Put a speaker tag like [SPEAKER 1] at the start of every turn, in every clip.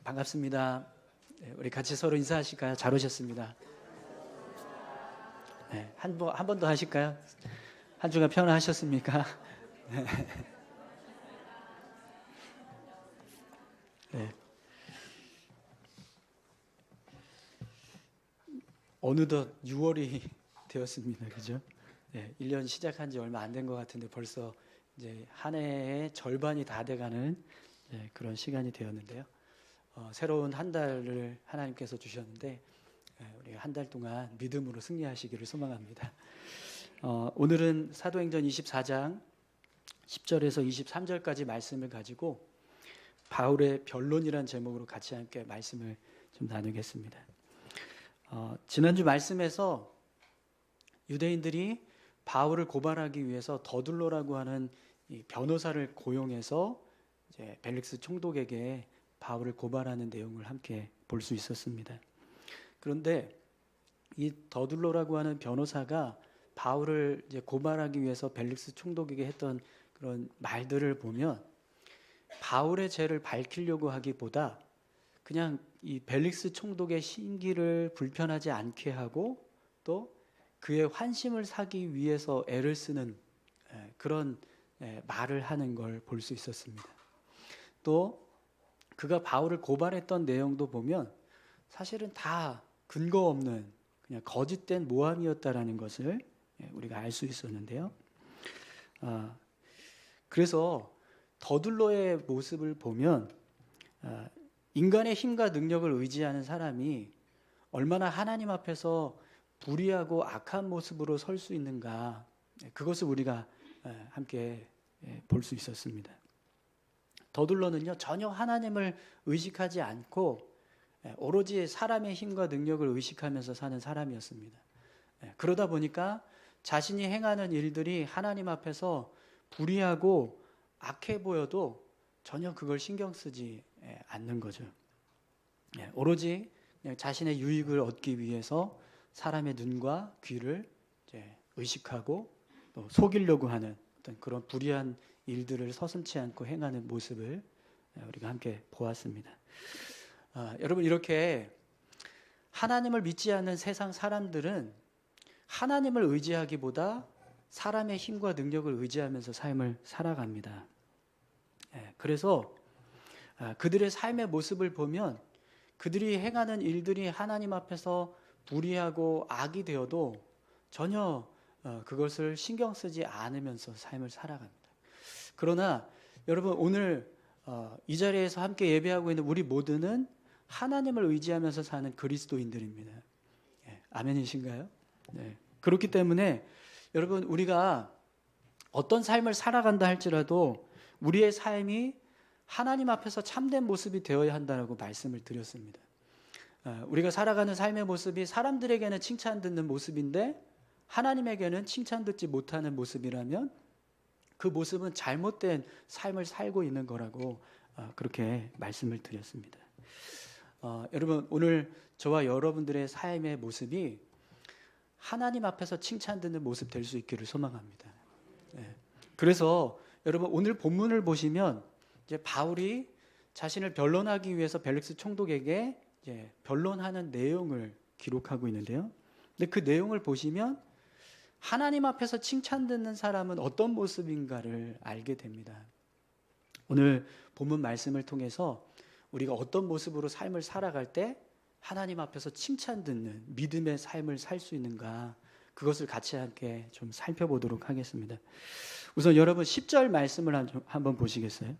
[SPEAKER 1] 반갑습니다. 네, 우리 같이 서로 인사하실까요? 잘 오셨습니다. 네, 한 번 더 하실까요? 한 주간 평안하셨습니까? 네. 어느덧 6월이 되었습니다. 그죠? 네, 1년 시작한 지 얼마 안 된 것 같은데 벌써 이제 한 해의 절반이 다 돼가는 그런 시간이 되었는데요. 새로운 한 달을 하나님께서 주셨는데 우리 한 달 동안 믿음으로 승리하시기를 소망합니다. 오늘은 사도행전 24장 10절에서 23절까지 말씀을 가지고 바울의 변론이란 제목으로 같이 함께 말씀을 좀 나누겠습니다. 지난주 말씀에서 유대인들이 바울을 고발하기 위해서 더둘로라고 하는 이 변호사를 고용해서 이제 벨릭스 총독에게 바울을 고발하는 내용을 함께 볼 수 있었습니다. 그런데 이 더둘로라고 하는 변호사가 바울을 이제 고발하기 위해서 벨릭스 총독에게 했던 그런 말들을 보면 바울의 죄를 밝히려고 하기보다 그냥 이 벨릭스 총독의 심기를 불편하지 않게 하고 또 그의 환심을 사기 위해서 애를 쓰는 그런 말을 하는 걸 볼 수 있었습니다. 또 그가 바울을 고발했던 내용도 보면 사실은 다 근거 없는 그냥 거짓된 모함이었다라는 것을 우리가 알 수 있었는데요. 그래서 더둘로의 모습을 보면 인간의 힘과 능력을 의지하는 사람이 얼마나 하나님 앞에서 불의하고 악한 모습으로 설 수 있는가, 그것을 우리가 함께 볼 수 있었습니다. 더둘로는요 전혀 하나님을 의식하지 않고 오로지 사람의 힘과 능력을 의식하면서 사는 사람이었습니다. 그러다 보니까 자신이 행하는 일들이 하나님 앞에서 불의하고 악해 보여도 전혀 그걸 신경 쓰지 않는 거죠. 오로지 그냥 자신의 유익을 얻기 위해서 사람의 눈과 귀를 이제 의식하고 또 속이려고 하는 어떤 그런 불의한 일들을 서슴지 않고 행하는 모습을 우리가 함께 보았습니다. 여러분, 이렇게 하나님을 믿지 않는 세상 사람들은 하나님을 의지하기보다 사람의 힘과 능력을 의지하면서 삶을 살아갑니다. 그래서 그들의 삶의 모습을 보면 그들이 행하는 일들이 하나님 앞에서 불의하고 악이 되어도 전혀 그것을 신경 쓰지 않으면서 삶을 살아갑니다. 그러나 여러분, 오늘 이 자리에서 함께 예배하고 있는 우리 모두는 하나님을 의지하면서 사는 그리스도인들입니다. 아멘이신가요? 네. 그렇기 때문에 여러분, 우리가 어떤 삶을 살아간다 할지라도 우리의 삶이 하나님 앞에서 참된 모습이 되어야 한다고 말씀을 드렸습니다. 우리가 살아가는 삶의 모습이 사람들에게는 칭찬 듣는 모습인데 하나님에게는 칭찬 듣지 못하는 모습이라면 그 모습은 잘못된 삶을 살고 있는 거라고 그렇게 말씀을 드렸습니다. 여러분, 오늘 저와 여러분들의 삶의 모습이 하나님 앞에서 칭찬 듣는 모습 될 수 있기를 소망합니다. 그래서 여러분, 오늘 본문을 보시면 이제 바울이 자신을 변론하기 위해서 벨릭스 총독에게 이제 변론하는 내용을 기록하고 있는데요. 근데 그 내용을 보시면 하나님 앞에서 칭찬 듣는 사람은 어떤 모습인가를 알게 됩니다. 오늘 본문 말씀을 통해서 우리가 어떤 모습으로 삶을 살아갈 때 하나님 앞에서 칭찬 듣는 믿음의 삶을 살 수 있는가, 그것을 같이 함께 좀 살펴보도록 하겠습니다. 우선 여러분 10절 말씀을 한번 보시겠어요?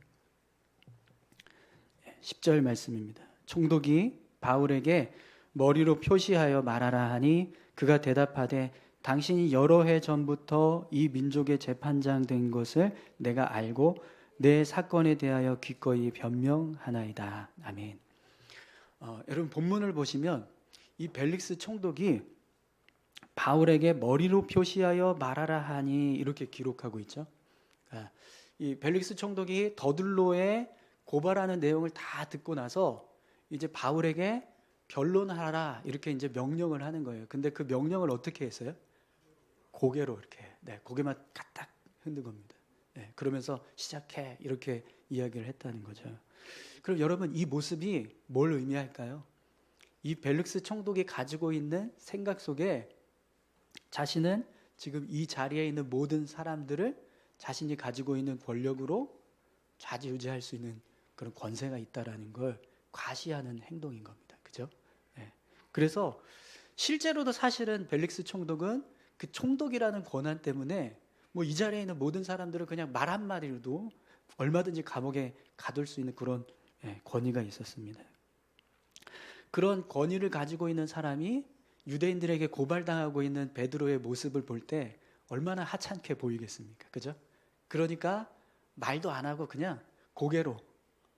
[SPEAKER 1] 10절 말씀입니다. 총독이 바울에게 머리로 표시하여 말하라 하니 그가 대답하되 당신이 여러 해 전부터 이 민족의 재판장 된 것을 내가 알고 내 사건에 대하여 기꺼이 변명하나이다. 아멘. 여러분, 본문을 보시면 이 벨릭스 총독이 바울에게 머리로 표시하여 말하라 하니 이렇게 기록하고 있죠. 이 벨릭스 총독이 더둘로의 고발하는 내용을 다 듣고 나서 이제 바울에게 변론하라 이렇게 이제 명령을 하는 거예요. 근데 그 명령을 어떻게 했어요? 고개로 이렇게, 고개만 까딱 흔든 겁니다. 그러면서 시작해 이렇게 이야기를 했다는 거죠. 그럼 여러분 이 모습이 뭘 의미할까요? 이 벨릭스 총독이 가지고 있는 생각 속에 자신은 지금 이 자리에 있는 모든 사람들을 자신이 가지고 있는 권력으로 좌지우지할 수 있는 그런 권세가 있다라는 걸 과시하는 행동인 겁니다. 그죠? 네. 그래서 실제로도 사실은 벨릭스 총독은 그 총독이라는 권한 때문에 뭐 이 자리에 있는 모든 사람들을 그냥 말 한마디로도 얼마든지 감옥에 가둘 수 있는 그런 권위가 있었습니다. 그런 권위를 가지고 있는 사람이 유대인들에게 고발당하고 있는 베드로의 모습을 볼 때 얼마나 하찮게 보이겠습니까? 그죠? 그러니까 말도 안 하고 그냥 고개로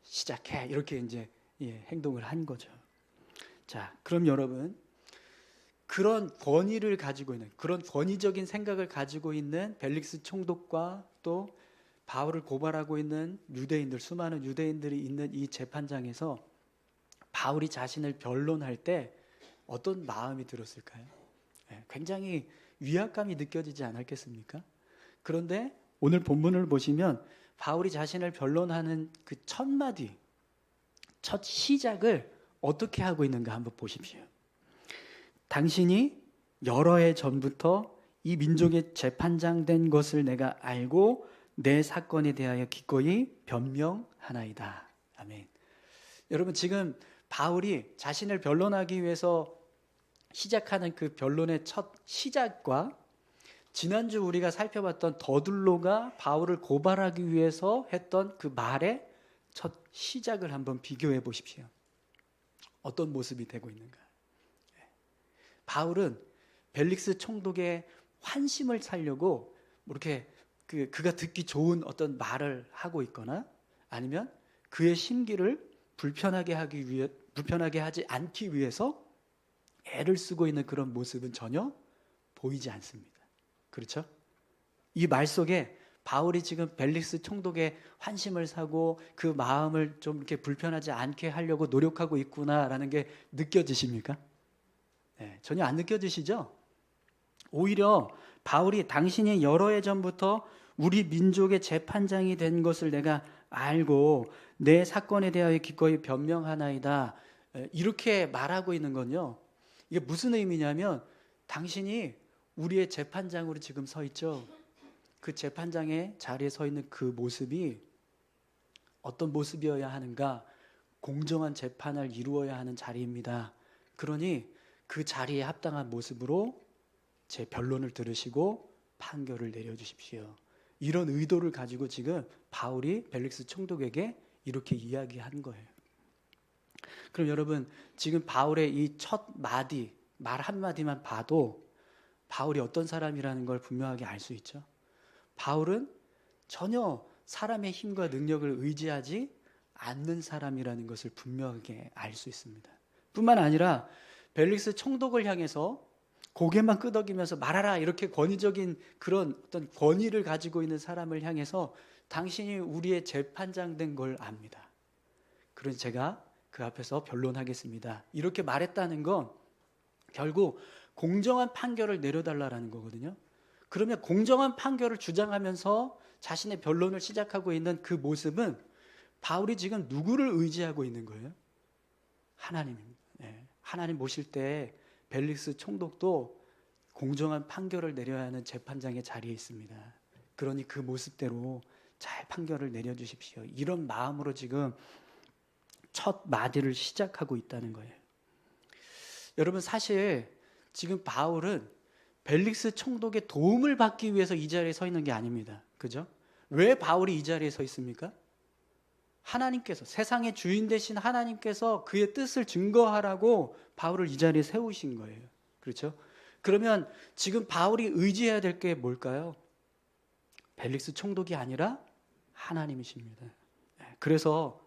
[SPEAKER 1] 시작해 이렇게 이제 행동을 한 거죠. 자, 그럼 여러분 그런 권위를 가지고 있는 그런 권위적인 생각을 가지고 있는 벨릭스 총독과 또 바울을 고발하고 있는 유대인들, 수많은 유대인들이 있는 이 재판장에서 바울이 자신을 변론할 때 어떤 마음이 들었을까요? 굉장히 위압감이 느껴지지 않았겠습니까? 그런데 오늘 본문을 보시면 바울이 자신을 변론하는 그 첫 마디, 첫 시작을 어떻게 하고 있는가 한번 보십시오. 당신이 여러 해 전부터 이 민족의 재판장 된 것을 내가 알고 내 사건에 대하여 기꺼이 변명하나이다. 아멘. 여러분 지금 바울이 자신을 변론하기 위해서 시작하는 그 변론의 첫 시작과 지난주 우리가 살펴봤던 더둘로가 바울을 고발하기 위해서 했던 그 말의 첫 시작을 한번 비교해 보십시오. 어떤 모습이 되고 있는가? 바울은 벨릭스 총독의 환심을 사려고 이렇게 그가 듣기 좋은 어떤 말을 하고 있거나 아니면 그의 심기를 불편하게 하지 않기 위해서 애를 쓰고 있는 그런 모습은 전혀 보이지 않습니다. 그렇죠? 이 말 속에 바울이 지금 벨릭스 총독의 환심을 사고 그 마음을 좀 이렇게 불편하지 않게 하려고 노력하고 있구나라는 게 느껴지십니까? 네, 전혀 안 느껴지시죠? 오히려 바울이 당신이 여러 해 전부터 우리 민족의 재판장이 된 것을 내가 알고 내 사건에 대하여 기꺼이 변명하나이다. 이렇게 말하고 있는 건요. 이게 무슨 의미냐면 당신이 우리의 재판장으로 지금 서 있죠. 그 재판장의 자리에 서 있는 그 모습이 어떤 모습이어야 하는가? 공정한 재판을 이루어야 하는 자리입니다. 그러니 그 자리에 합당한 모습으로 제 변론을 들으시고 판결을 내려주십시오. 이런 의도를 가지고 지금 바울이 벨릭스 총독에게 이렇게 이야기한 거예요. 그럼 여러분 지금 바울의 이 첫 마디, 말 한마디만 봐도 바울이 어떤 사람이라는 걸 분명하게 알 수 있죠. 바울은 전혀 사람의 힘과 능력을 의지하지 않는 사람이라는 것을 분명하게 알 수 있습니다. 뿐만 아니라 벨릭스 총독을 향해서 고개만 끄덕이면서 말하라 이렇게 권위적인 그런 어떤 권위를 가지고 있는 사람을 향해서 당신이 우리의 재판장 된 걸 압니다. 그래서 제가 그 앞에서 변론하겠습니다. 이렇게 말했다는 건 결국 공정한 판결을 내려달라는 거거든요. 그러면 공정한 판결을 주장하면서 자신의 변론을 시작하고 있는 그 모습은 바울이 지금 누구를 의지하고 있는 거예요? 하나님입니다. 네. 하나님 모실 때 벨릭스 총독도 공정한 판결을 내려야 하는 재판장의 자리에 있습니다. 그러니 그 모습대로 잘 판결을 내려주십시오. 이런 마음으로 지금 첫 마디를 시작하고 있다는 거예요. 여러분 사실 지금 바울은 벨릭스 총독의 도움을 받기 위해서 이 자리에 서 있는 게 아닙니다. 그죠? 왜 바울이 이 자리에 서 있습니까? 하나님께서, 세상의 주인 되신 하나님께서 그의 뜻을 증거하라고 바울을 이 자리에 세우신 거예요. 그렇죠? 그러면 지금 바울이 의지해야 될 게 뭘까요? 벨릭스 총독이 아니라 하나님이십니다. 그래서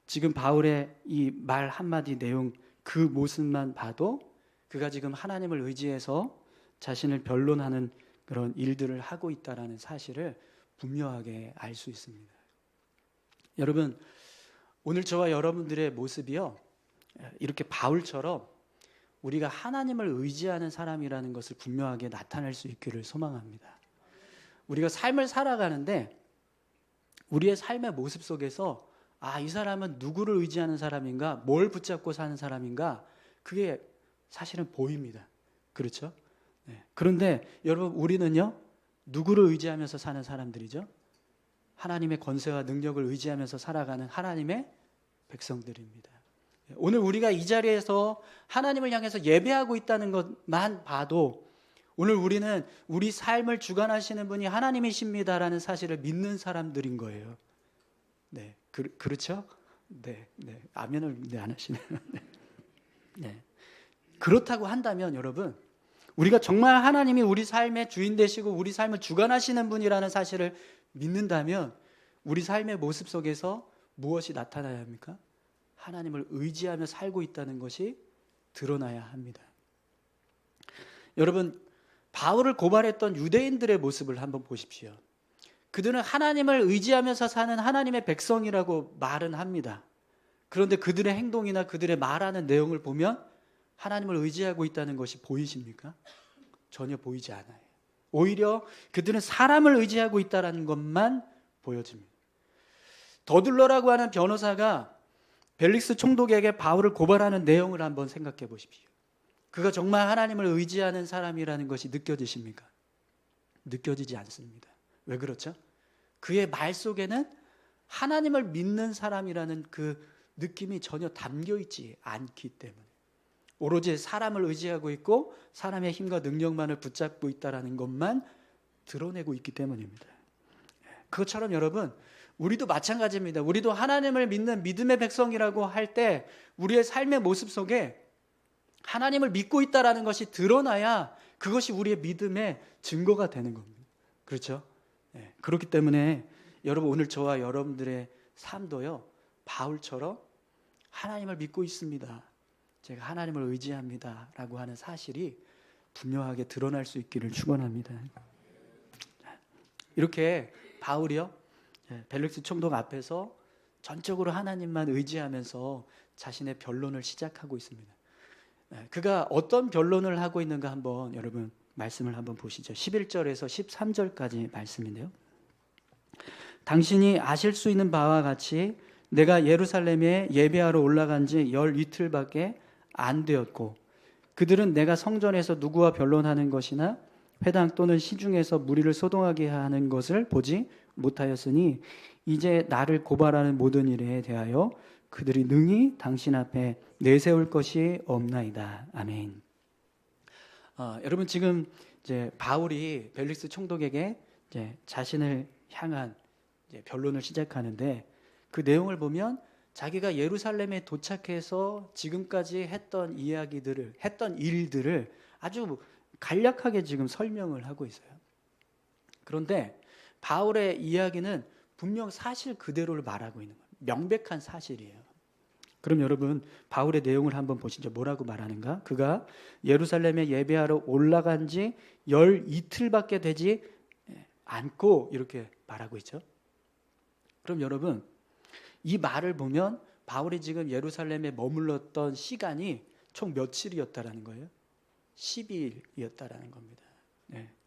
[SPEAKER 1] 지금 바울의 이 말 한마디 내용 그 모습만 봐도 그가 지금 하나님을 의지해서 자신을 변론하는 그런 일들을 하고 있다는 사실을 분명하게 알 수 있습니다. 여러분 오늘 저와 여러분들의 모습이요 이렇게 바울처럼 우리가 하나님을 의지하는 사람이라는 것을 분명하게 나타낼 수 있기를 소망합니다. 우리가 삶을 살아가는데 우리의 삶의 모습 속에서 이 사람은 누구를 의지하는 사람인가, 뭘 붙잡고 사는 사람인가, 그게 사실은 보입니다. 그렇죠? 네. 그런데 여러분, 우리는요, 누구를 의지하면서 사는 사람들이죠? 하나님의 권세와 능력을 의지하면서 살아가는 하나님의 백성들입니다. 오늘 우리가 이 자리에서 하나님을 향해서 예배하고 있다는 것만 봐도 오늘 우리는 우리 삶을 주관하시는 분이 하나님이십니다라는 사실을 믿는 사람들인 거예요. 네, 그렇죠? 네, 네, 아멘을 안 하시네요. 네. 그렇다고 한다면 여러분, 우리가 정말 하나님이 우리 삶의 주인 되시고 우리 삶을 주관하시는 분이라는 사실을 믿는다면 우리 삶의 모습 속에서 무엇이 나타나야 합니까? 하나님을 의지하며 살고 있다는 것이 드러나야 합니다. 여러분, 바울을 고발했던 유대인들의 모습을 한번 보십시오. 그들은 하나님을 의지하면서 사는 하나님의 백성이라고 말은 합니다. 그런데 그들의 행동이나 그들의 말하는 내용을 보면 하나님을 의지하고 있다는 것이 보이십니까? 전혀 보이지 않아요. 오히려 그들은 사람을 의지하고 있다는 것만 보여집니다. 더둘러라고 하는 변호사가 벨릭스 총독에게 바울을 고발하는 내용을 한번 생각해 보십시오. 그가 정말 하나님을 의지하는 사람이라는 것이 느껴지십니까? 느껴지지 않습니다. 왜 그렇죠? 그의 말 속에는 하나님을 믿는 사람이라는 그 느낌이 전혀 담겨 있지 않기 때문에, 오로지 사람을 의지하고 있고 사람의 힘과 능력만을 붙잡고 있다는 것만 드러내고 있기 때문입니다. 그것처럼 여러분, 우리도 마찬가지입니다. 우리도 하나님을 믿는 믿음의 백성이라고 할 때 우리의 삶의 모습 속에 하나님을 믿고 있다는 것이 드러나야 그것이 우리의 믿음의 증거가 되는 겁니다. 그렇죠? 네. 그렇기 때문에 여러분, 오늘 저와 여러분들의 삶도요, 바울처럼 하나님을 믿고 있습니다, 제가 하나님을 의지합니다 라고 하는 사실이 분명하게 드러날 수 있기를 축원합니다. 이렇게 바울이요, 벨릭스 총독 앞에서 전적으로 하나님만 의지하면서 자신의 변론을 시작하고 있습니다. 그가 어떤 변론을 하고 있는가 한번 여러분 말씀을 한번 보시죠. 11절에서 13절까지 말씀인데요. 당신이 아실 수 있는 바와 같이 내가 예루살렘에 예배하러 올라간 지 열 이틀밖에 안 되었고, 그들은 내가 성전에서 누구와 변론하는 것이나 회당 또는 시중에서 무리를 소동하게 하는 것을 보지 못하였으니 이제 나를 고발하는 모든 일에 대하여 그들이 능히 당신 앞에 내세울 것이 없나이다. 아멘. 여러분, 지금 이제 바울이 벨릭스 총독에게 이제 자신을 향한 이제 변론을 시작하는데, 그 내용을 보면 자기가 예루살렘에 도착해서 지금까지 했던 이야기들을, 했던 일들을 아주 간략하게 지금 설명을 하고 있어요. 그런데 바울의 이야기는 분명 사실 그대로를 말하고 있는 거예요. 명백한 사실이에요. 그럼 여러분, 바울의 내용을 한번 보시죠. 뭐라고 말하는가? 그가 예루살렘에 예배하러 올라간 지 열 이틀밖에 되지 않고 이렇게 말하고 있죠. 그럼 여러분, 이 말을 보면 바울이 지금 예루살렘에 머물렀던 시간이 총 며칠이었다라는 거예요? 12일이었다라는 겁니다.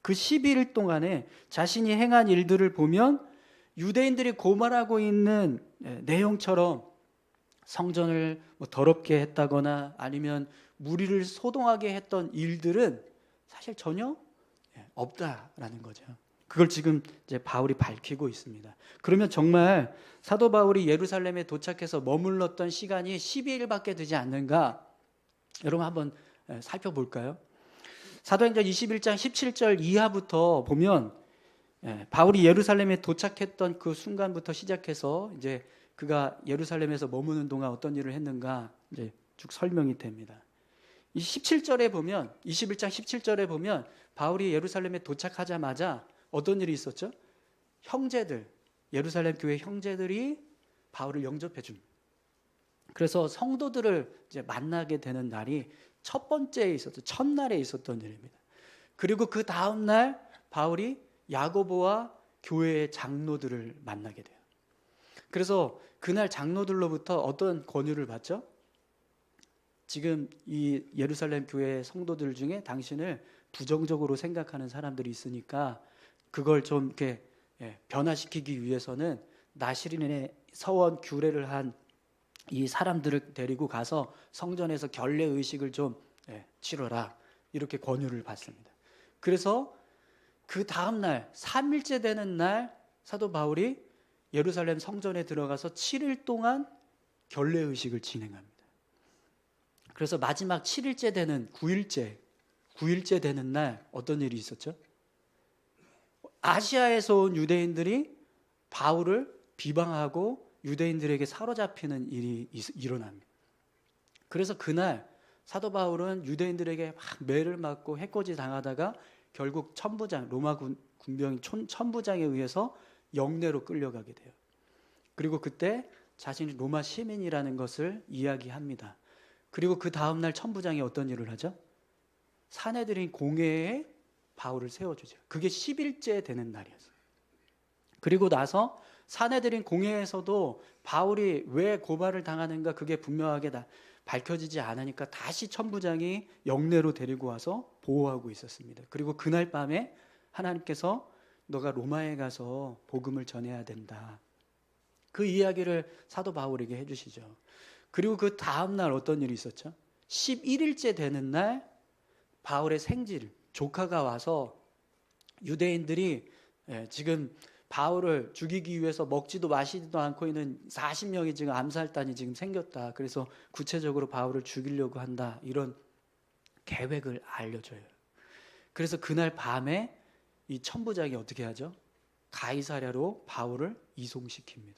[SPEAKER 1] 그 12일 동안에 자신이 행한 일들을 보면 유대인들이 고발하고 있는 내용처럼 성전을 더럽게 했다거나 아니면 무리를 소동하게 했던 일들은 사실 전혀 없다라는 거죠. 그걸 지금 이제 바울이 밝히고 있습니다. 그러면 정말 사도 바울이 예루살렘에 도착해서 머물렀던 시간이 12일밖에 되지 않는가? 여러분 한번 살펴볼까요? 사도행전 21장 17절 이하부터 보면 바울이 예루살렘에 도착했던 그 순간부터 시작해서 이제 그가 예루살렘에서 머무는 동안 어떤 일을 했는가 이제 쭉 설명이 됩니다. 이 17절에 보면, 21장 17절에 보면 바울이 예루살렘에 도착하자마자 어떤 일이 있었죠? 형제들, 예루살렘 교회 형제들이 바울을 영접해 줍니다. 그래서 성도들을 이제 만나게 되는 날이 첫 번째에 있었죠. 첫날에 있었던 일입니다. 그리고 그 다음 날 바울이 야고보와 교회의 장로들을 만나게 돼요. 그래서 그날 장로들로부터 어떤 권유를 받죠? 지금 이 예루살렘 교회 성도들 중에 당신을 부정적으로 생각하는 사람들이 있으니까 그걸 좀 이렇게 변화시키기 위해서는 나시린의 서원 규례를 한 이 사람들을 데리고 가서 성전에서 결례 의식을 좀 치러라, 이렇게 권유를 받습니다. 그래서 그 다음 날 3일째 되는 날 사도 바울이 예루살렘 성전에 들어가서 7일 동안 결례 의식을 진행합니다. 그래서 마지막 7일째 되는 9일째 되는 날 어떤 일이 있었죠? 아시아에서 온 유대인들이 바울을 비방하고 유대인들에게 사로잡히는 일이 일어납니다. 그래서 그날 사도 바울은 유대인들에게 막 매를 맞고 해코지 당하다가 결국 천부장, 로마 군병 천부장에 의해서 영내로 끌려가게 돼요. 그리고 그때 자신이 로마 시민이라는 것을 이야기합니다. 그리고 그 다음날 천부장이 어떤 일을 하죠? 사내들인 공회에 바울을 세워주죠. 그게 10일째 되는 날이었어요. 그리고 나서 사내들인 공회에서도 바울이 왜 고발을 당하는가 그게 분명하게 밝혀지지 않으니까 다시 천부장이 영내로 데리고 와서 보호하고 있었습니다. 그리고 그날 밤에 하나님께서 너가 로마에 가서 복음을 전해야 된다, 그 이야기를 사도 바울에게 해주시죠. 그리고 그 다음날 어떤 일이 있었죠? 11일째 되는 날 바울의 생질, 조카가 와서 유대인들이 지금 바울을 죽이기 위해서 먹지도 마시지도 않고 있는 40명이 지금 암살단이 지금 생겼다, 그래서 구체적으로 바울을 죽이려고 한다, 이런 계획을 알려줘요. 그래서 그날 밤에 이 천부장이 어떻게 하죠? 가이사랴로 바울을 이송시킵니다.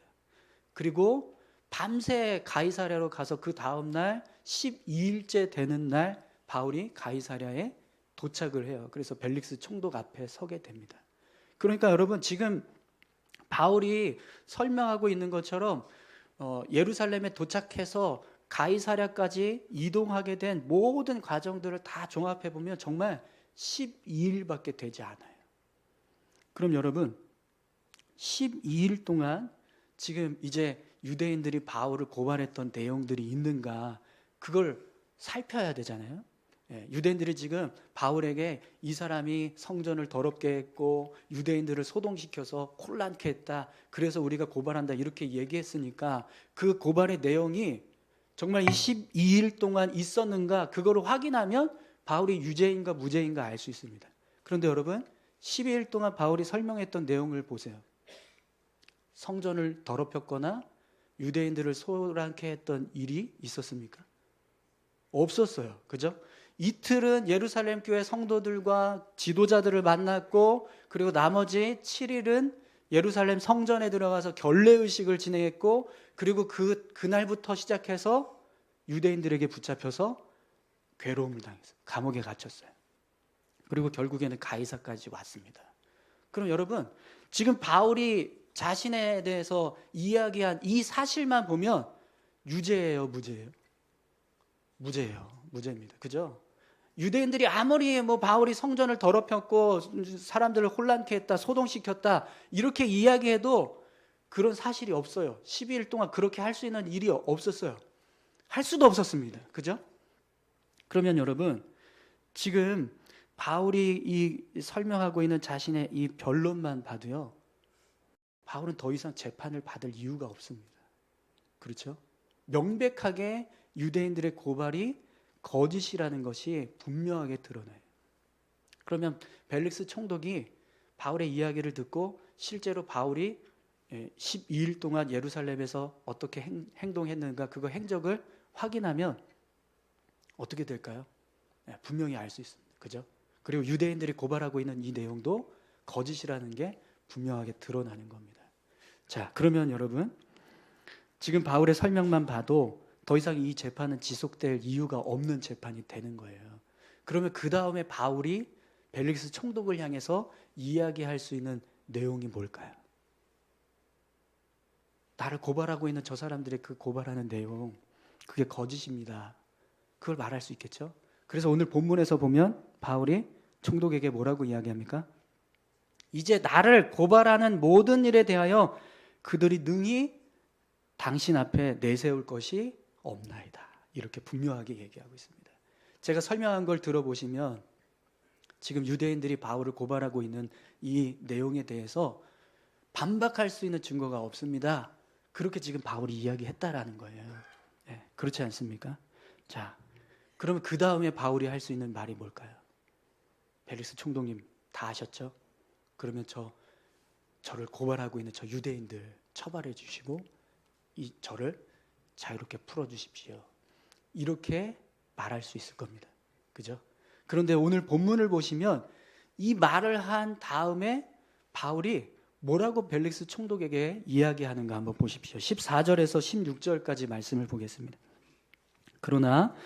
[SPEAKER 1] 그리고 밤새 가이사랴로 가서 그 다음날 12일째 되는 날 바울이 가이사랴에 도착을 해요. 그래서 벨릭스 총독 앞에 서게 됩니다. 그러니까 여러분, 지금 바울이 설명하고 있는 것처럼 예루살렘에 도착해서 가이사랴까지 이동하게 된 모든 과정들을 다 종합해 보면 정말 12일밖에 되지 않아요. 그럼 여러분, 12일 동안 지금 이제 유대인들이 바울을 고발했던 내용들이 있는가, 그걸 살펴야 되잖아요. 유대인들이 지금 바울에게 이 사람이 성전을 더럽게 했고 유대인들을 소동시켜서 혼란케 했다, 그래서 우리가 고발한다, 이렇게 얘기했으니까 그 고발의 내용이 정말 이 12일 동안 있었는가, 그거를 확인하면 바울이 유죄인가 무죄인가 알 수 있습니다. 그런데 여러분, 12일 동안 바울이 설명했던 내용을 보세요. 성전을 더럽혔거나 유대인들을 소란케 했던 일이 있었습니까? 없었어요. 그죠? 이틀은 예루살렘 교회 성도들과 지도자들을 만났고, 그리고 나머지 7일은 예루살렘 성전에 들어가서 결례의식을 진행했고, 그리고 그날부터 시작해서 유대인들에게 붙잡혀서 괴로움을 당했어요. 감옥에 갇혔어요. 그리고 결국에는 가이사까지 왔습니다. 그럼 여러분, 지금 바울이 자신에 대해서 이야기한 이 사실만 보면 유죄예요, 무죄예요? 무죄예요. 무죄입니다. 그죠? 유대인들이 아무리 바울이 성전을 더럽혔고 사람들을 혼란케 했다, 소동시켰다, 이렇게 이야기해도 그런 사실이 없어요. 12일 동안 그렇게 할 수 있는 일이 없었어요. 할 수도 없었습니다. 그죠? 그러면 여러분, 지금 바울이 이 설명하고 있는 자신의 이 변론만 봐도요, 바울은 더 이상 재판을 받을 이유가 없습니다. 그렇죠? 명백하게 유대인들의 고발이 거짓이라는 것이 분명하게 드러나요. 그러면 벨릭스 총독이 바울의 이야기를 듣고 실제로 바울이 12일 동안 예루살렘에서 어떻게 행동했는가, 그거 행적을 확인하면 어떻게 될까요? 분명히 알 수 있습니다. 그죠? 그리고 유대인들이 고발하고 있는 이 내용도 거짓이라는 게 분명하게 드러나는 겁니다. 자, 그러면 여러분, 지금 바울의 설명만 봐도 더 이상 이 재판은 지속될 이유가 없는 재판이 되는 거예요. 그러면 그 다음에 바울이 벨릭스 총독을 향해서 이야기할 수 있는 내용이 뭘까요? 나를 고발하고 있는 저 사람들의 그 고발하는 내용, 그게 거짓입니다. 그걸 말할 수 있겠죠? 그래서 오늘 본문에서 보면 바울이 총독에게 뭐라고 이야기합니까? 이제 나를 고발하는 모든 일에 대하여 그들이 능히 당신 앞에 내세울 것이 없나이다, 이렇게 분명하게 얘기하고 있습니다. 제가 설명한 걸 들어보시면 지금 유대인들이 바울을 고발하고 있는 이 내용에 대해서 반박할 수 있는 증거가 없습니다. 그렇게 지금 바울이 이야기했다라는 거예요. 예, 그렇지 않습니까? 자, 그러면 그 다음에 바울이 할 수 있는 말이 뭘까요? 벨릭스 총독님 다 아셨죠? 그러면 저를 고발하고 있는 저 유대인들 처벌해 주시고 저를 자유롭게 풀어 주십시오. 이렇게 말할 수 있을 겁니다. 그죠? 그런데 오늘 본문을 보시면 이 말을 한 다음에 바울이 뭐라고 벨릭스 총독에게 이야기하는가 한번 보십시오. 14절에서 16절까지 말씀을 보겠습니다. 그러나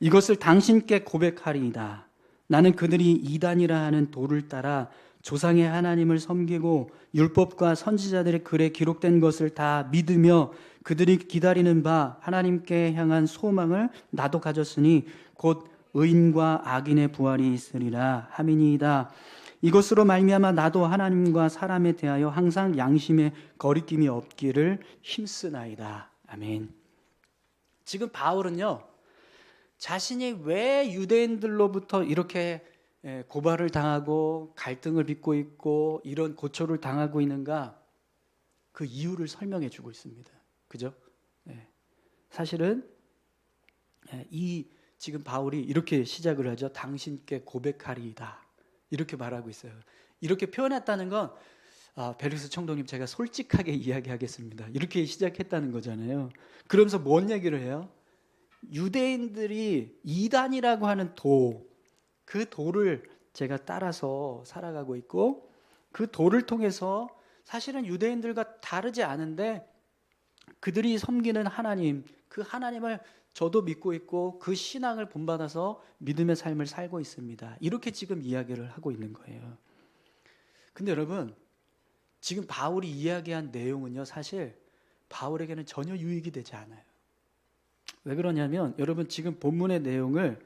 [SPEAKER 1] 이것을 당신께 고백하리이다. 나는 그들이 이단이라 하는 도를 따라 조상의 하나님을 섬기고 율법과 선지자들의 글에 기록된 것을 다 믿으며 그들이 기다리는 바 하나님께 향한 소망을 나도 가졌으니 곧 의인과 악인의 부활이 있으리라 함이니이다. 이것으로 말미암아 나도 하나님과 사람에 대하여 항상 양심에 거리낌이 없기를 힘쓰나이다. 아멘. 지금 바울은요, 자신이 왜 유대인들로부터 이렇게 고발을 당하고 갈등을 빚고 있고 이런 고초를 당하고 있는가, 그 이유를 설명해 주고 있습니다. 그죠? 사실은 지금 바울이 이렇게 시작을 하죠. 당신께 고백하리이다. 이렇게 말하고 있어요. 이렇게 표현했다는 건 벨릭스 총독님 제가 솔직하게 이야기하겠습니다. 이렇게 시작했다는 거잖아요. 그러면서 뭔 얘기를 해요? 유대인들이 이단이라고 하는 그 도를 제가 따라서 살아가고 있고 그 도를 통해서 사실은 유대인들과 다르지 않은데 그들이 섬기는 하나님, 그 하나님을 저도 믿고 있고 그 신앙을 본받아서 믿음의 삶을 살고 있습니다. 이렇게 지금 이야기를 하고 있는 거예요. 근데 여러분, 지금 바울이 이야기한 내용은요, 사실 바울에게는 전혀 유익이 되지 않아요. 왜 그러냐면 여러분 지금 본문의 내용을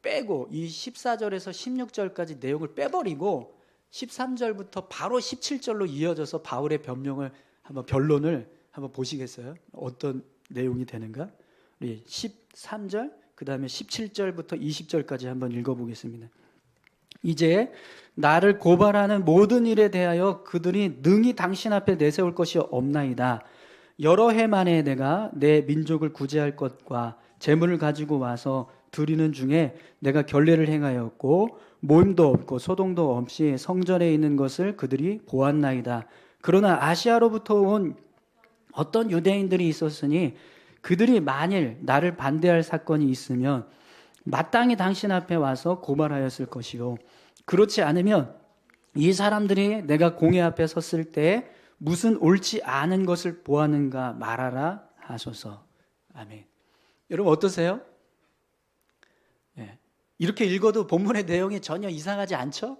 [SPEAKER 1] 빼고 이 14절에서 16절까지 내용을 빼버리고 13절부터 바로 17절로 이어져서 바울의 변론을 한번 보시겠어요? 어떤 내용이 되는가? 우리 13절 그 다음에 17절부터 20절까지 한번 읽어보겠습니다. 이제 나를 고발하는 모든 일에 대하여 그들이 능히 당신 앞에 내세울 것이 없나이다. 여러 해 만에 내가 내 민족을 구제할 것과 재물을 가지고 와서 드리는 중에 내가 결례를 행하였고 모임도 없고 소동도 없이 성전에 있는 것을 그들이 보았나이다. 그러나 아시아로부터 온 어떤 유대인들이 있었으니 그들이 만일 나를 반대할 사건이 있으면 마땅히 당신 앞에 와서 고발하였을 것이요 그렇지 않으면 이 사람들이 내가 공회 앞에 섰을 때 무슨 옳지 않은 것을 보았는가 말하라 하소서. 아멘. 여러분 어떠세요? 이렇게 읽어도 본문의 내용이 전혀 이상하지 않죠?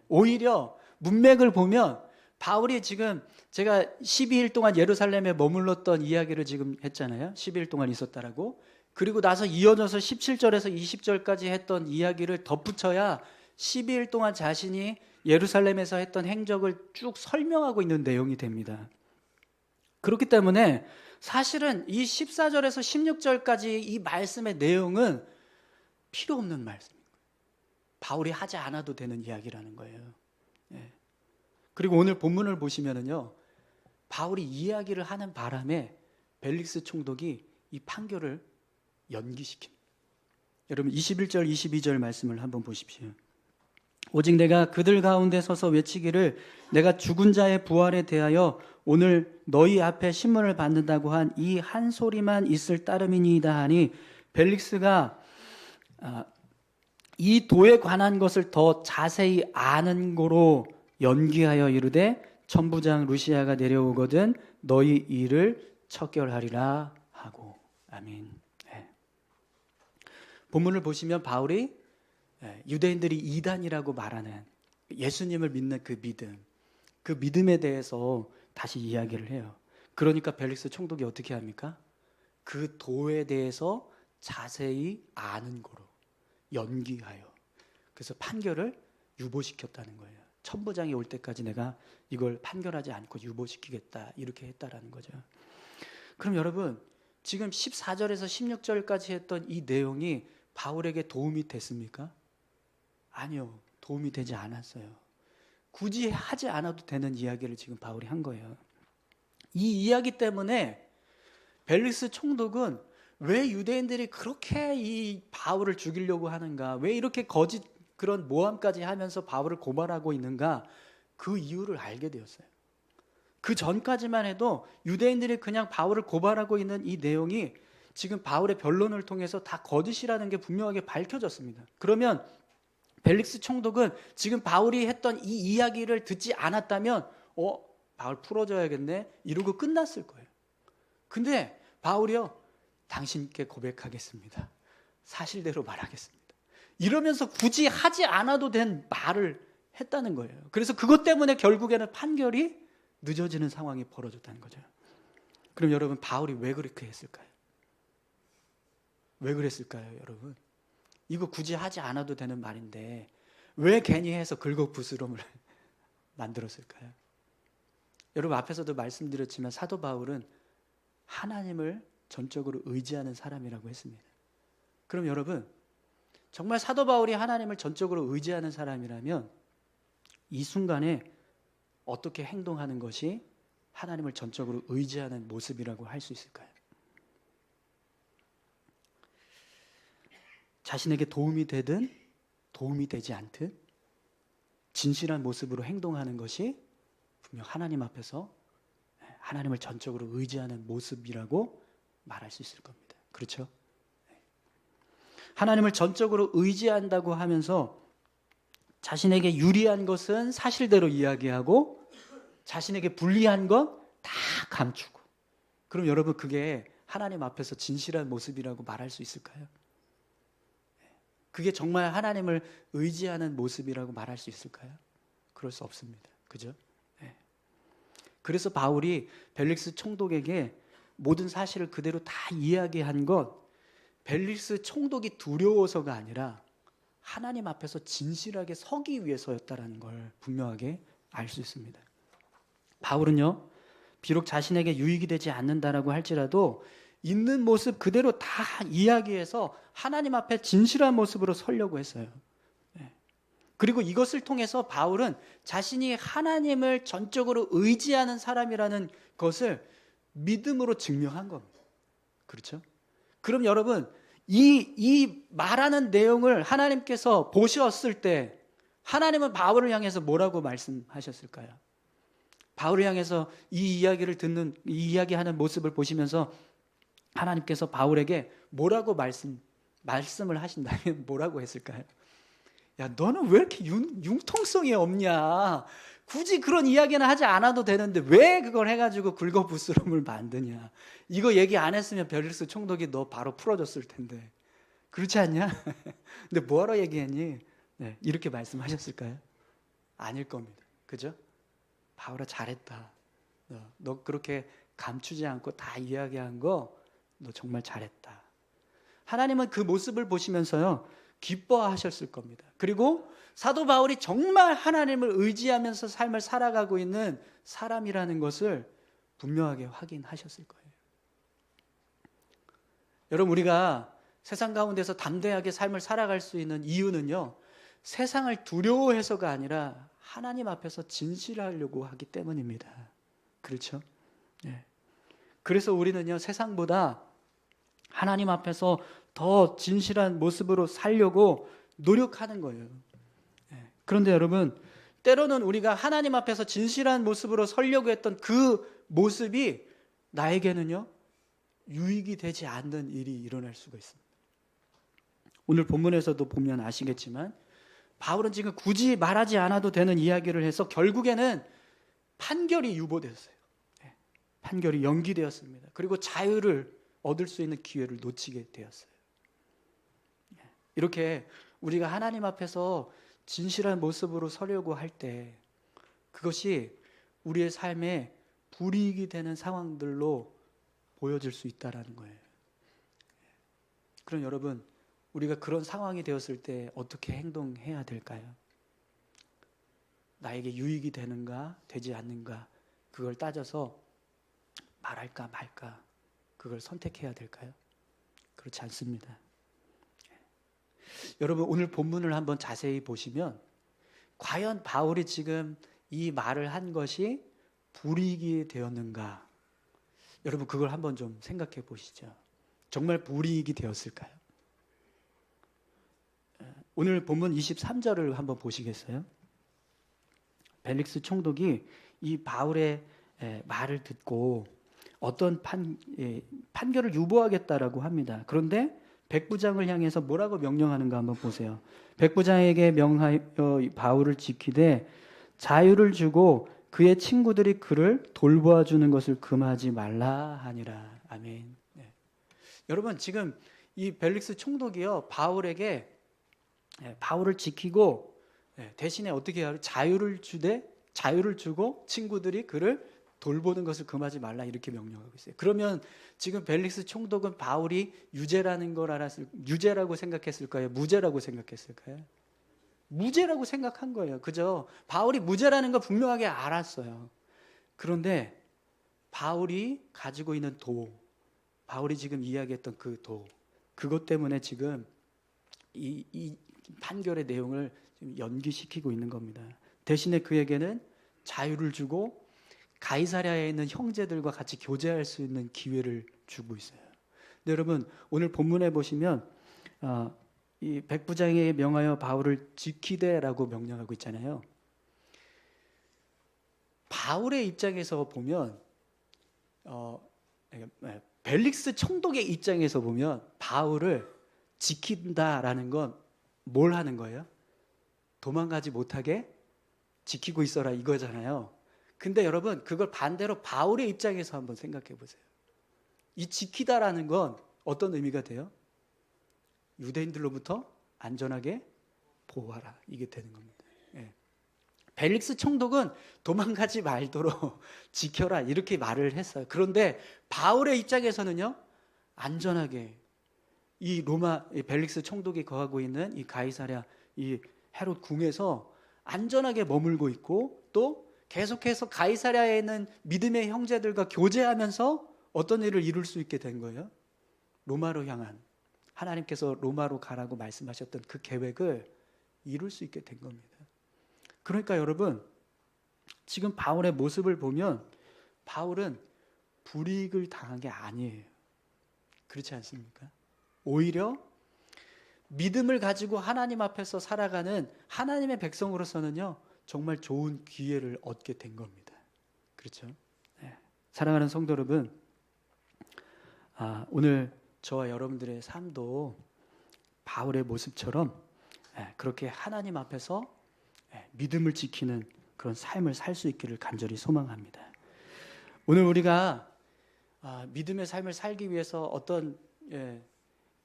[SPEAKER 1] 오히려 문맥을 보면 바울이 지금 제가 12일 동안 예루살렘에 머물렀던 이야기를 지금 했잖아요. 12일 동안 있었다라고. 그리고 나서 이어져서 17절에서 20절까지 했던 이야기를 덧붙여야 12일 동안 자신이 예루살렘에서 했던 행적을 쭉 설명하고 있는 내용이 됩니다. 그렇기 때문에 사실은 이 14절에서 16절까지 이 말씀의 내용은 필요 없는 말씀인 거예요. 바울이 하지 않아도 되는 이야기라는 거예요. 그리고 오늘 본문을 보시면은요, 바울이 이야기를 하는 바람에 벨릭스 총독이 이 판결을 연기시킵니다. 여러분 21절 22절 말씀을 한번 보십시오. 오직 내가 그들 가운데 서서 외치기를 내가 죽은 자의 부활에 대하여 오늘 너희 앞에 신문을 받는다고 한 이 한 소리만 있을 따름이니이다 하니 벨릭스가 이 도에 관한 것을 더 자세히 아는 고로 연기하여 이르되 천부장 루시아가 내려오거든 너희 일을 척결하리라 하고. 아멘. 본문을 보시면 바울이 유대인들이 이단이라고 말하는 예수님을 믿는 그 믿음에 대해서 다시 이야기를 해요. 그러니까 벨릭스 총독이 어떻게 합니까? 그 도에 대해서 자세히 아는 거로 연기하여 그래서 판결을 유보시켰다는 거예요. 천부장이 올 때까지 내가 이걸 판결하지 않고 유보시키겠다 이렇게 했다라는 거죠. 그럼 여러분 지금 14절에서 16절까지 했던 이 내용이 바울에게 도움이 됐습니까? 아니요. 도움이 되지 않았어요. 굳이 하지 않아도 되는 이야기를 지금 바울이 한 거예요. 이 이야기 때문에 벨릭스 총독은 왜 유대인들이 그렇게 이 바울을 죽이려고 하는가, 왜 이렇게 거짓 그런 모함까지 하면서 바울을 고발하고 있는가, 그 이유를 알게 되었어요. 그 전까지만 해도 유대인들이 그냥 바울을 고발하고 있는 이 내용이 지금 바울의 변론을 통해서 다 거짓이라는 게 분명하게 밝혀졌습니다. 그러면 벨릭스 총독은 지금 바울이 했던 이 이야기를 듣지 않았다면 바울 풀어줘야겠네 이러고 끝났을 거예요. 근데 바울이요, 당신께 고백하겠습니다. 사실대로 말하겠습니다. 이러면서 굳이 하지 않아도 된 말을 했다는 거예요. 그래서 그것 때문에 결국에는 판결이 늦어지는 상황이 벌어졌다는 거죠. 그럼 여러분, 바울이 왜 그렇게 했을까요? 왜 그랬을까요, 여러분? 이거 굳이 하지 않아도 되는 말인데 왜 괜히 해서 긁어부스럼을 만들었을까요? 여러분, 앞에서도 말씀드렸지만 사도 바울은 하나님을 전적으로 의지하는 사람이라고 했습니다. 그럼 여러분, 정말 사도 바울이 하나님을 전적으로 의지하는 사람이라면 이 순간에 어떻게 행동하는 것이 하나님을 전적으로 의지하는 모습이라고 할 수 있을까요? 자신에게 도움이 되든 도움이 되지 않든 진실한 모습으로 행동하는 것이 분명 하나님 앞에서 하나님을 전적으로 의지하는 모습이라고 말할 수 있을 겁니다. 그렇죠? 하나님을 전적으로 의지한다고 하면서 자신에게 유리한 것은 사실대로 이야기하고 자신에게 불리한 건 다 감추고, 그럼 여러분, 그게 하나님 앞에서 진실한 모습이라고 말할 수 있을까요? 그게 정말 하나님을 의지하는 모습이라고 말할 수 있을까요? 그럴 수 없습니다. 그죠? 네. 그래서 바울이 벨릭스 총독에게 모든 사실을 그대로 다 이야기한 것, 벨릭스 총독이 두려워서가 아니라 하나님 앞에서 진실하게 서기 위해서였다라는 걸 분명하게 알 수 있습니다. 바울은요, 비록 자신에게 유익이 되지 않는다라고 할지라도 있는 모습 그대로 다 이야기해서 하나님 앞에 진실한 모습으로 서려고 했어요. 그리고 이것을 통해서 바울은 자신이 하나님을 전적으로 의지하는 사람이라는 것을 믿음으로 증명한 겁니다. 그렇죠? 그럼 여러분, 이 말하는 내용을 하나님께서 보셨을 때 하나님은 바울을 향해서 뭐라고 말씀하셨을까요? 바울을 향해서 이 이야기를 듣는, 이 이야기하는 모습을 보시면서 하나님께서 바울에게 뭐라고 말씀을 하신다면 뭐라고 했을까요? 야, 너는 왜 이렇게 융통성이 없냐? 굳이 그런 이야기는 하지 않아도 되는데 왜 그걸 해가지고 긁어부스럼을 만드냐? 이거 얘기 안 했으면 벨릭스 총독이 너 바로 풀어줬을 텐데. 그렇지 않냐? 근데 뭐하러 얘기했니? 네, 이렇게 말씀하셨을까요? 아닐 겁니다. 그죠? 바울아, 잘했다. 너 그렇게 감추지 않고 다 이야기한 거 너 정말 잘했다. 하나님은 그 모습을 보시면서요, 기뻐하셨을 겁니다. 그리고 사도 바울이 정말 하나님을 의지하면서 삶을 살아가고 있는 사람이라는 것을 분명하게 확인하셨을 거예요. 여러분, 우리가 세상 가운데서 담대하게 삶을 살아갈 수 있는 이유는요, 세상을 두려워해서가 아니라 하나님 앞에서 진실하려고 하기 때문입니다. 그렇죠? 네. 그래서 우리는요, 세상보다 하나님 앞에서 더 진실한 모습으로 살려고 노력하는 거예요. 그런데 여러분, 때로는 우리가 하나님 앞에서 진실한 모습으로 서려고 했던 그 모습이 나에게는요, 유익이 되지 않는 일이 일어날 수가 있습니다. 오늘 본문에서도 보면 아시겠지만 바울은 지금 굳이 말하지 않아도 되는 이야기를 해서 결국에는 판결이 유보되었어요. 판결이 연기되었습니다. 그리고 자유를 얻을 수 있는 기회를 놓치게 되었어요. 이렇게 우리가 하나님 앞에서 진실한 모습으로 서려고 할 때 그것이 우리의 삶에 불이익이 되는 상황들로 보여질 수 있다는 거예요. 그럼 여러분, 우리가 그런 상황이 되었을 때 어떻게 행동해야 될까요? 나에게 유익이 되는가 되지 않는가, 그걸 따져서 말할까 말까, 그걸 선택해야 될까요? 그렇지 않습니다. 여러분, 오늘 본문을 한번 자세히 보시면 과연 바울이 지금 이 말을 한 것이 불이익이 되었는가, 여러분 그걸 한번 좀 생각해 보시죠. 정말 불이익이 되었을까요? 오늘 본문 23절을 한번 보시겠어요? 벨릭스 총독이 이 바울의 말을 듣고 어떤 판결을 유보하겠다라고 합니다. 그런데 백부장을 향해서 뭐라고 명령하는가 한번 보세요. 백부장에게 명하여 바울을 지키되 자유를 주고 그의 친구들이 그를 돌보아 주는 것을 금하지 말라 하니라. 아멘. 네. 여러분 지금 이 벨릭스 총독이요 바울에게 바울을 지키고 대신에 어떻게 해요? 자유를 주고 친구들이 그를 돌보는 것을 금하지 말라 이렇게 명령하고 있어요. 그러면 지금 벨릭스 총독은 바울이 유죄라고 생각했을까요? 무죄라고 생각했을까요? 무죄라고 생각한 거예요. 그죠? 바울이 무죄라는 거 분명하게 알았어요. 그런데 바울이 가지고 있는 바울이 지금 이야기했던 그 그것 때문에 지금 이 판결의 내용을 지금 연기시키고 있는 겁니다. 대신에 그에게는 자유를 주고 가이사랴에 있는 형제들과 같이 교제할 수 있는 기회를 주고 있어요. 근데 여러분 오늘 본문에 보시면 이 백부장에게 명하여 바울을 지키되라고 명령하고 있잖아요. 바울의 입장에서 보면 벨릭스 총독의 입장에서 보면 바울을 지킨다라는 건 뭘 하는 거예요? 도망가지 못하게 지키고 있어라 이거잖아요. 근데 여러분 그걸 반대로 바울의 입장에서 한번 생각해 보세요. 이 지키다라는 건 어떤 의미가 돼요? 유대인들로부터 안전하게 보호하라 이게 되는 겁니다. 벨릭스 총독은 도망가지 말도록 지켜라 이렇게 말을 했어요. 그런데 바울의 입장에서는요 안전하게 이 벨릭스 총독이 거하고 있는 이 가이사랴 이 헤롯 궁에서 안전하게 머물고 있고 또 계속해서 가이사랴에 있는 믿음의 형제들과 교제하면서 어떤 일을 이룰 수 있게 된 거예요? 로마로 향한 하나님께서 로마로 가라고 말씀하셨던 그 계획을 이룰 수 있게 된 겁니다. 그러니까 여러분 지금 바울의 모습을 보면 바울은 불이익을 당한 게 아니에요. 그렇지 않습니까? 오히려 믿음을 가지고 하나님 앞에서 살아가는 하나님의 백성으로서는요 정말 좋은 기회를 얻게 된 겁니다. 그렇죠? 네. 사랑하는 성도 여러분, 오늘 저와 여러분들의 삶도 바울의 모습처럼 그렇게 하나님 앞에서 믿음을 지키는 그런 삶을 살 수 있기를 간절히 소망합니다. 오늘 우리가 믿음의 삶을 살기 위해서 어떤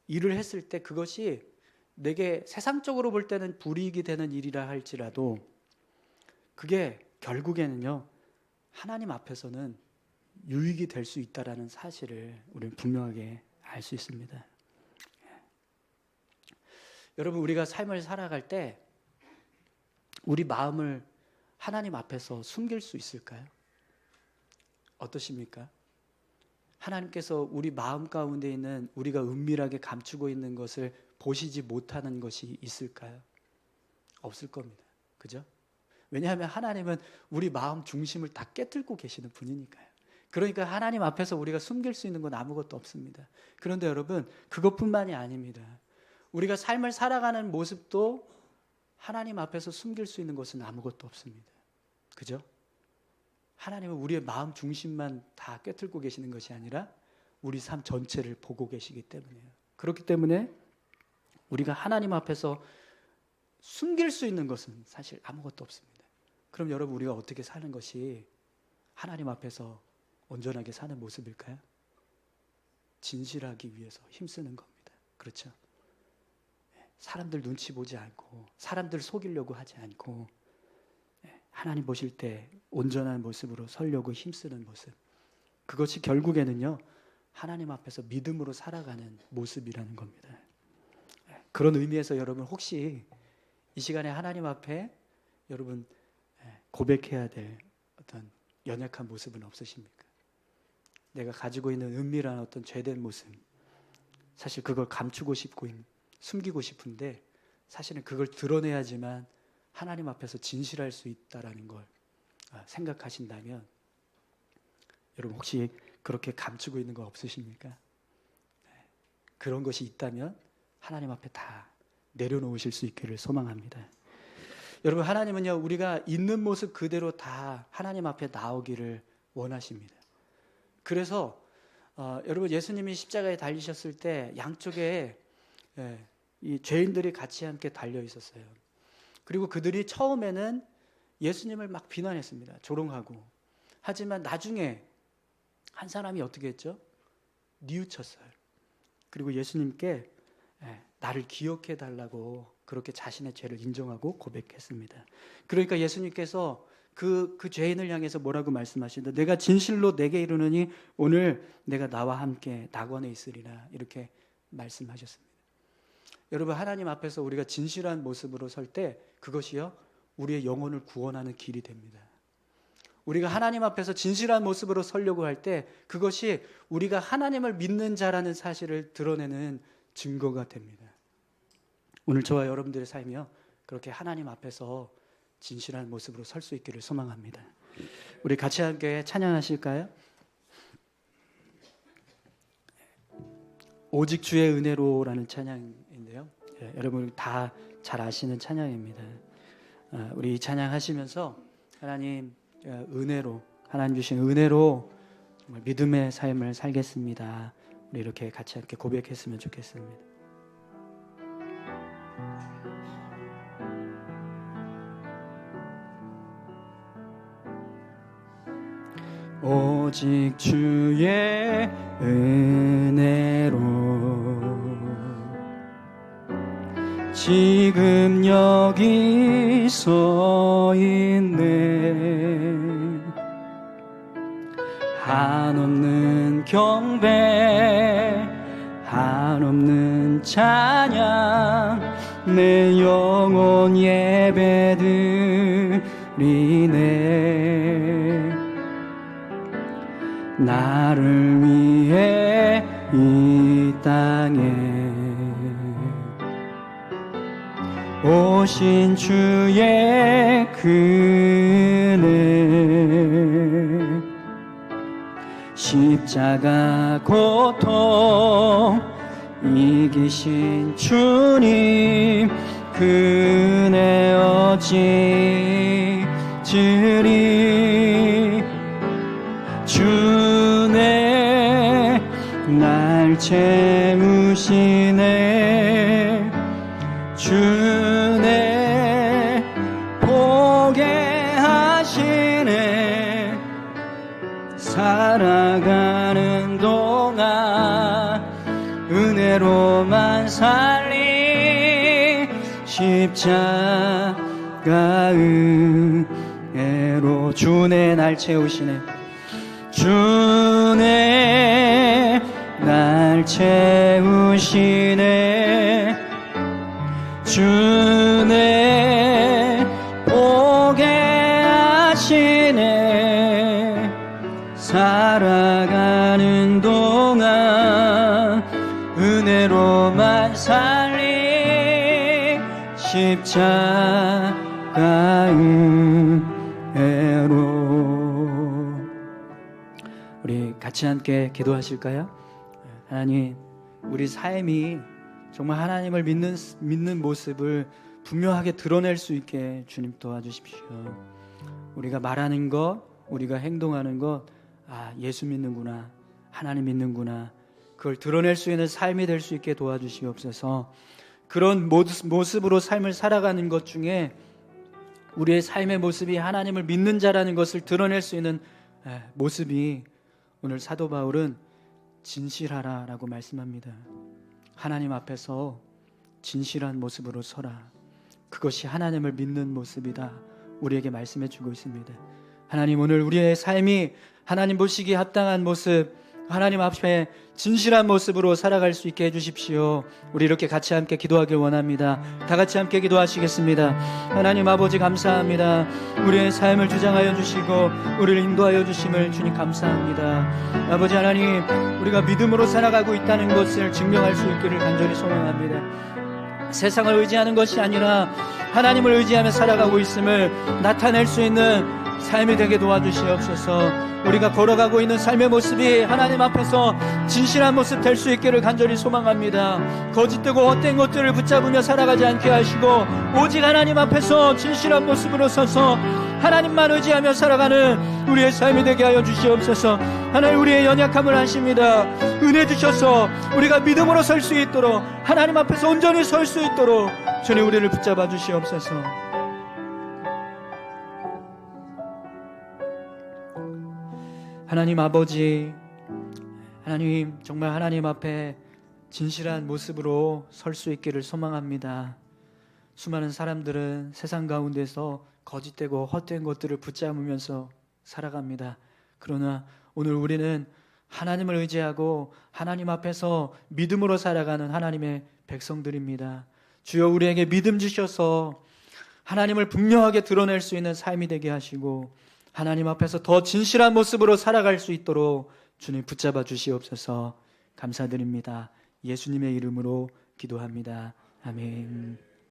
[SPEAKER 1] 일을 했을 때 그것이 내게 세상적으로 볼 때는 불이익이 되는 일이라 할지라도 그게 결국에는요 하나님 앞에서는 유익이 될 수 있다라는 사실을 우리는 분명하게 알 수 있습니다. 여러분 우리가 삶을 살아갈 때 우리 마음을 하나님 앞에서 숨길 수 있을까요? 어떠십니까? 하나님께서 우리 마음 가운데 있는 우리가 은밀하게 감추고 있는 것을 보시지 못하는 것이 있을까요? 없을 겁니다. 그죠? 왜냐하면 하나님은 우리 마음 중심을 다 깨뚫고 계시는 분이니까요. 그러니까 하나님 앞에서 우리가 숨길 수 있는 건 아무것도 없습니다. 그런데 여러분 그것뿐만이 아닙니다. 우리가 삶을 살아가는 모습도 하나님 앞에서 숨길 수 있는 것은 아무것도 없습니다. 그죠? 하나님은 우리의 마음 중심만 다 꿰뚫고 계시는 것이 아니라 우리 삶 전체를 보고 계시기 때문이에요. 그렇기 때문에 우리가 하나님 앞에서 숨길 수 있는 것은 사실 아무것도 없습니다. 그럼 여러분 우리가 어떻게 사는 것이 하나님 앞에서 온전하게 사는 모습일까요? 진실하기 위해서 힘쓰는 겁니다. 그렇죠? 사람들 눈치 보지 않고 사람들 속이려고 하지 않고 하나님 보실 때 온전한 모습으로 서려고 힘쓰는 모습, 그것이 결국에는요 하나님 앞에서 믿음으로 살아가는 모습이라는 겁니다. 그런 의미에서 여러분 혹시 이 시간에 하나님 앞에 여러분 고백해야 될 어떤 연약한 모습은 없으십니까? 내가 가지고 있는 은밀한 어떤 죄된 모습, 사실 그걸 감추고 싶고 숨기고 싶은데 사실은 그걸 드러내야지만 하나님 앞에서 진실할 수 있다라는 걸 생각하신다면 여러분 혹시 그렇게 감추고 있는 거 없으십니까? 그런 것이 있다면 하나님 앞에 다 내려놓으실 수 있기를 소망합니다. 여러분, 하나님은요, 우리가 있는 모습 그대로 다 하나님 앞에 나오기를 원하십니다. 그래서 여러분, 예수님이 십자가에 달리셨을 때 양쪽에 이 죄인들이 같이 함께 달려 있었어요. 그리고 그들이 처음에는 예수님을 막 비난했습니다. 조롱하고. 하지만 나중에 한 사람이 어떻게 했죠? 뉘우쳤어요. 그리고 예수님께 나를 기억해 달라고 그렇게 자신의 죄를 인정하고 고백했습니다. 그러니까 예수님께서 그 죄인을 향해서 뭐라고 말씀하시는데, 내가 진실로 내게 이르노니 오늘 내가 나와 함께 낙원에 있으리라, 이렇게 말씀하셨습니다. 여러분, 하나님 앞에서 우리가 진실한 모습으로 설 때 그것이요, 우리의 영혼을 구원하는 길이 됩니다. 우리가 하나님 앞에서 진실한 모습으로 서려고 할 때 그것이 우리가 하나님을 믿는 자라는 사실을 드러내는 증거가 됩니다. 오늘 저와 여러분들의 삶이요, 그렇게 하나님 앞에서 진실한 모습으로 설 수 있기를 소망합니다. 우리 같이 함께 찬양하실까요? 오직 주의 은혜로라는 찬양인데요, 여러분 다 잘 아시는 찬양입니다. 우리 이 찬양 하시면서 하나님 은혜로, 하나님 주신 은혜로 정말 믿음의 삶을 살겠습니다, 우리 이렇게 같이 함께 고백했으면 좋겠습니다. 오직 주의 은혜로 지금 여기 서 있네. 한없는 경배, 한없는 찬양, 내 영혼 예배드리네. 나를 위해 이 땅에 오신 주의 은혜, 십자가 고통 이기신 주님, 그 은혜 어찌 주리. 주네 날 채우시네, 주네 보게 하시네. 살아가는 동안 은혜로만 살리, 십자가 은혜로. 주네 날 채우시네, 주네 날 채우시네, 주네 보게 하시네. 살아가는 동안 은혜로만 살리, 십자가 은혜로. 우리 같이 함께 기도하실까요? 하나님, 우리 삶이 정말 하나님을 믿는 모습을 분명하게 드러낼 수 있게 주님 도와주십시오. 우리가 말하는 것, 우리가 행동하는 것, 예수 믿는구나, 하나님 믿는구나, 그걸 드러낼 수 있는 삶이 될 수 있게 도와주시옵소서. 그런 모습으로 삶을 살아가는 것 중에 우리의 삶의 모습이 하나님을 믿는 자라는 것을 드러낼 수 있는 모습이, 오늘 사도 바울은 진실하라라고 말씀합니다. 하나님 앞에서 진실한 모습으로 서라, 그것이 하나님을 믿는 모습이다, 우리에게 말씀해 주고 있습니다. 하나님, 오늘 우리의 삶이 하나님 보시기에 합당한 모습, 하나님 앞에 진실한 모습으로 살아갈 수 있게 해주십시오. 우리 이렇게 같이 함께 기도하길 원합니다. 다 같이 함께 기도하시겠습니다. 하나님 아버지, 감사합니다. 우리의 삶을 주장하여 주시고 우리를 인도하여 주심을 주님 감사합니다. 아버지 하나님, 우리가 믿음으로 살아가고 있다는 것을 증명할 수 있기를 간절히 소망합니다. 세상을 의지하는 것이 아니라 하나님을 의지하며 살아가고 있음을 나타낼 수 있는 삶이 되게 도와주시옵소서. 우리가 걸어가고 있는 삶의 모습이 하나님 앞에서 진실한 모습 될 수 있기를 간절히 소망합니다. 거짓되고 헛된 것들을 붙잡으며 살아가지 않게 하시고 오직 하나님 앞에서 진실한 모습으로 서서 하나님만 의지하며 살아가는 우리의 삶이 되게 하여 주시옵소서. 하나님, 우리의 연약함을 아십니다. 은혜 주셔서 우리가 믿음으로 설 수 있도록, 하나님 앞에서 온전히 설 수 있도록 주님 우리를 붙잡아 주시옵소서. 하나님 아버지, 하나님, 정말 하나님 앞에 진실한 모습으로 설 수 있기를 소망합니다. 수많은 사람들은 세상 가운데서 거짓되고 헛된 것들을 붙잡으면서 살아갑니다. 그러나 오늘 우리는 하나님을 의지하고 하나님 앞에서 믿음으로 살아가는 하나님의 백성들입니다. 주여, 우리에게 믿음 주셔서 하나님을 분명하게 드러낼 수 있는 삶이 되게 하시고 하나님 앞에서 더 진실한 모습으로 살아갈 수 있도록 주님 붙잡아 주시옵소서. 감사드립니다. 예수님의 이름으로 기도합니다. 아멘.